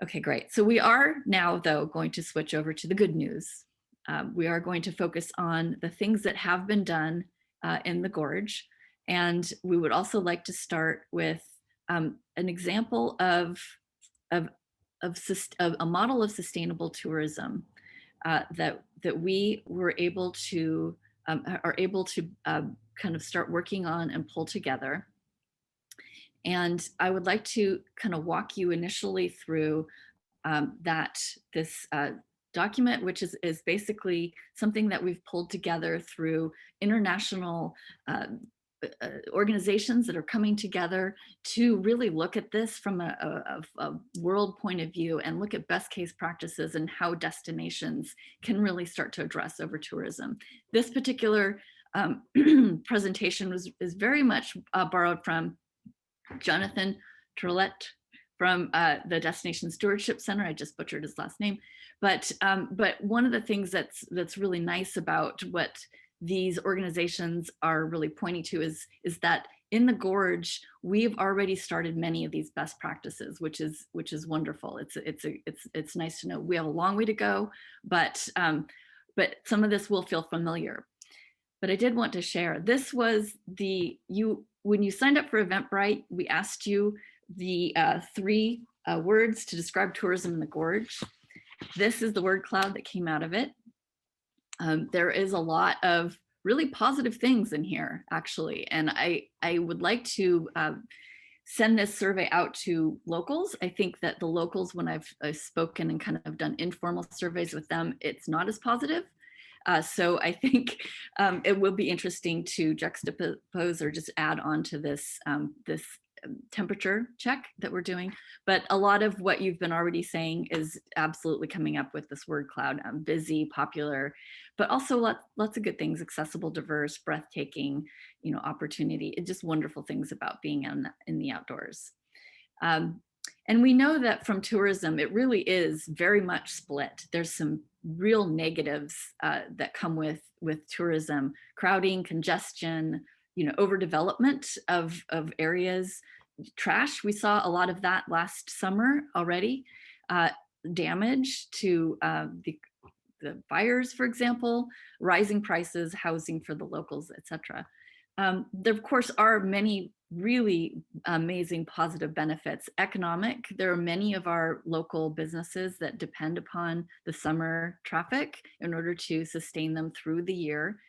Okay, great. So we are now, though, going to switch over to the good news. We are going to focus on the things that have been done in the Gorge. And we would also like to start with an example of, of a model of sustainable tourism that we were able to are able to kind of start working on and pull together. And I would like to kind of walk you initially through this document, which is basically something that we've pulled together through international organizations that are coming together to really look at this from a world point of view and look at best case practices and how destinations can really start to address over tourism. This particular presentation is very much borrowed from Jonathan Trillette from the Destination Stewardship Center. I just butchered his last name, but one of the things that's really nice about what these organizations are really pointing to is that in the Gorge we've already started many of these best practices, which is wonderful. It's nice to know we have a long way to go, but some of this will feel familiar. But I did want to share, this was when you signed up for Eventbrite, we asked you the three words to describe tourism in the Gorge. This is the word cloud that came out of it. There is a lot of really positive things in here, actually. And I would like to send this survey out to locals. I think that the locals, when I've spoken and kind of done informal surveys with them, it's not as positive. So I think it will be interesting to juxtapose or just add on to this temperature check that we're doing. But a lot of what you've been already saying is absolutely coming up with this word cloud: busy, popular, but also lots of good things: accessible, diverse, breathtaking, opportunity, and just wonderful things about being in the outdoors. And we know that from tourism, it really is very much split. There's some real negatives that come with tourism: crowding, congestion, overdevelopment of areas, trash. We saw a lot of that last summer already. Damage to the fires, for example, rising prices, housing for the locals, etc. There, of course, are many really amazing positive benefits. Economic, there are many of our local businesses that depend upon the summer traffic in order to sustain them through the year.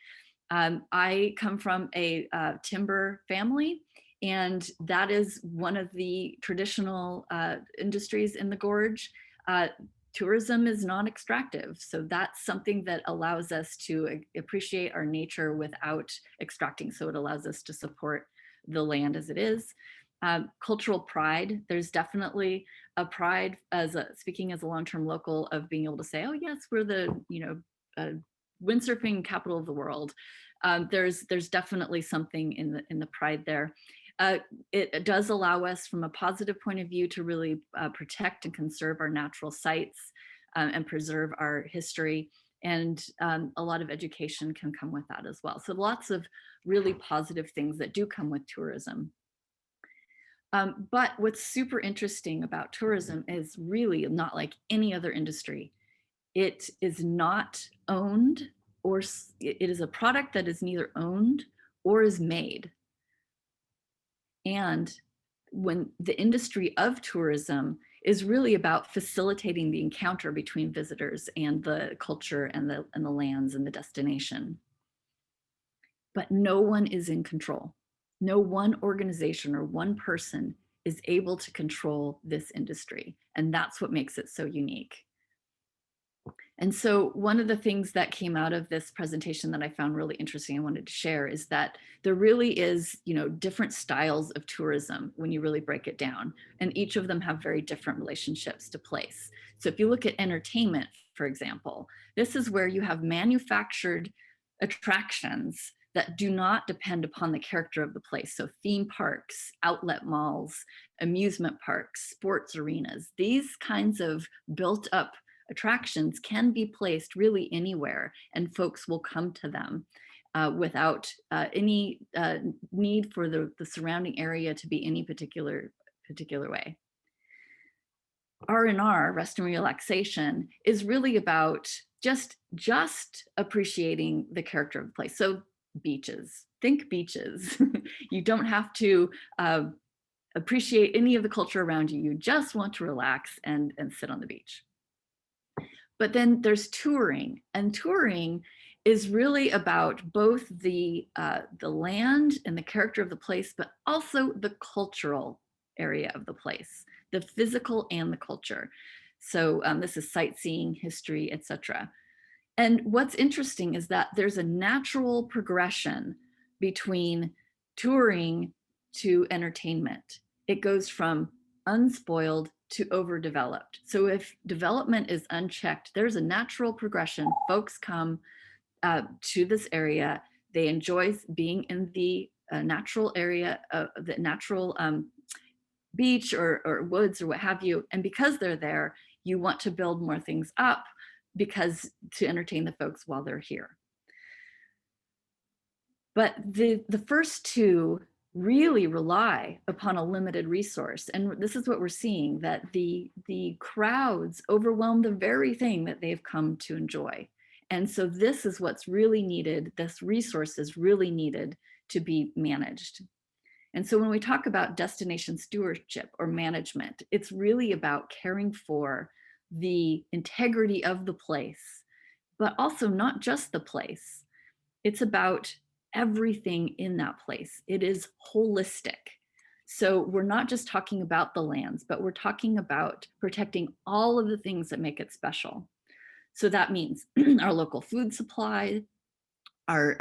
I come from a timber family, and that is one of the traditional industries in the Gorge. Tourism is non-extractive, so that's something that allows us to appreciate our nature without extracting. So it allows us to support the land as it is. Cultural pride, there's definitely a pride, speaking as a long-term local, of being able to say, oh yes, we're the windsurfing capital of the world. There's definitely something in the pride there. It does allow us, from a positive point of view, to really protect and conserve our natural sites and preserve our history. And a lot of education can come with that as well. So lots of really positive things that do come with tourism. But what's super interesting about tourism is really not like any other industry. It is not owned, or it is a product that is neither owned or is made. And when the industry of tourism is really about facilitating the encounter between visitors and the culture and the lands and the destination. But no one is in control. No one organization or one person is able to control this industry. And that's what makes it so unique. And so one of the things that came out of this presentation that I found really interesting and wanted to share is that there really is, different styles of tourism when you really break it down. And each of them have very different relationships to place. So if you look at entertainment, for example, this is where you have manufactured attractions that do not depend upon the character of the place. So theme parks, outlet malls, amusement parks, sports arenas, these kinds of built up attractions can be placed really anywhere, and folks will come to them without any need for the surrounding area to be any particular way. R&R, rest and relaxation, is really about just appreciating the character of the place. So beaches, think beaches. You don't have to appreciate any of the culture around you. You just want to relax and sit on the beach. But then there's touring, and touring is really about both the land and the character of the place, but also the cultural area of the place, the physical and the culture. So this is sightseeing, history, etc. And what's interesting is that there's a natural progression between touring to entertainment. It goes from unspoiled to overdeveloped. So if development is unchecked, there's a natural progression. Folks come to this area. They enjoy being in the natural area, the natural beach or woods or what have you. And because they're there, you want to build more things up because to entertain the folks while they're here. But the first two really rely upon a limited resource. And this is what we're seeing, that the crowds overwhelm the very thing that they've come to enjoy. And so this is what's really needed. This resource is really needed to be managed. And so when we talk about destination stewardship or management, it's really about caring for the integrity of the place, but also not just the place. It's about everything in that place. It is holistic. So we're not just talking about the lands, but we're talking about protecting all of the things that make it special. So that means our local food supply, our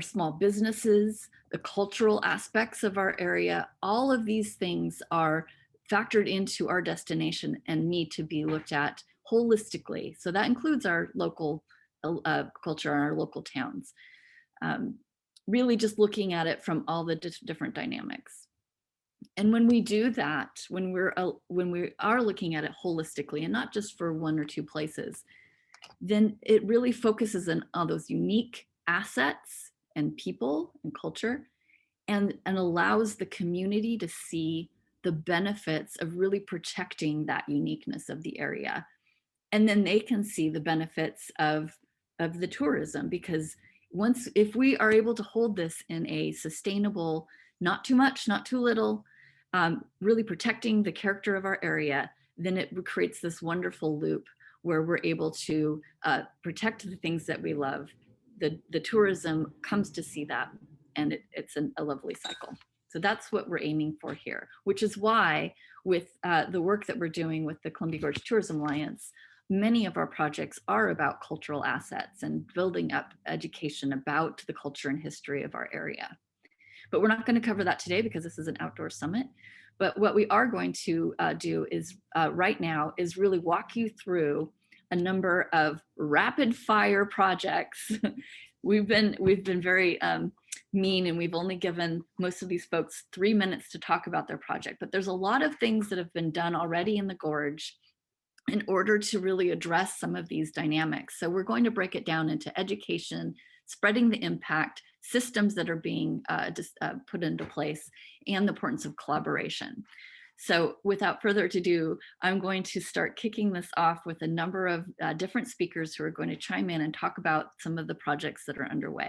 small businesses, the cultural aspects of our area, all of these things are factored into our destination and need to be looked at holistically. So that includes our local culture and our local towns. Really just looking at it from all the different dynamics. And when we do that, when we are looking at it holistically and not just for one or two places, then it really focuses on those unique assets and people and culture, and allows the community to see the benefits of really protecting that uniqueness of the area. And then they can see the benefits of the tourism, because if we are able to hold this in a sustainable, not too much, not too little, really protecting the character of our area, then it creates this wonderful loop where we're able to protect the things that we love. The tourism comes to see that, and it's a lovely cycle. So that's what we're aiming for here, which is why with the work that we're doing with the Columbia Gorge Tourism Alliance, many of our projects are about cultural assets and building up education about the culture and history of our area. But we're not going to cover that today because this is an outdoor summit. But what we are going to do is right now is really walk you through a number of rapid fire projects. we've been very mean, and we've only given most of these folks 3 minutes to talk about their project. But there's a lot of things that have been done already in the Gorge in order to really address some of these dynamics. So we're going to break it down into education, spreading the impact, systems that are being put into place, and the importance of collaboration. So without further ado, I'm going to start kicking this off with a number of different speakers who are going to chime in and talk about some of the projects that are underway.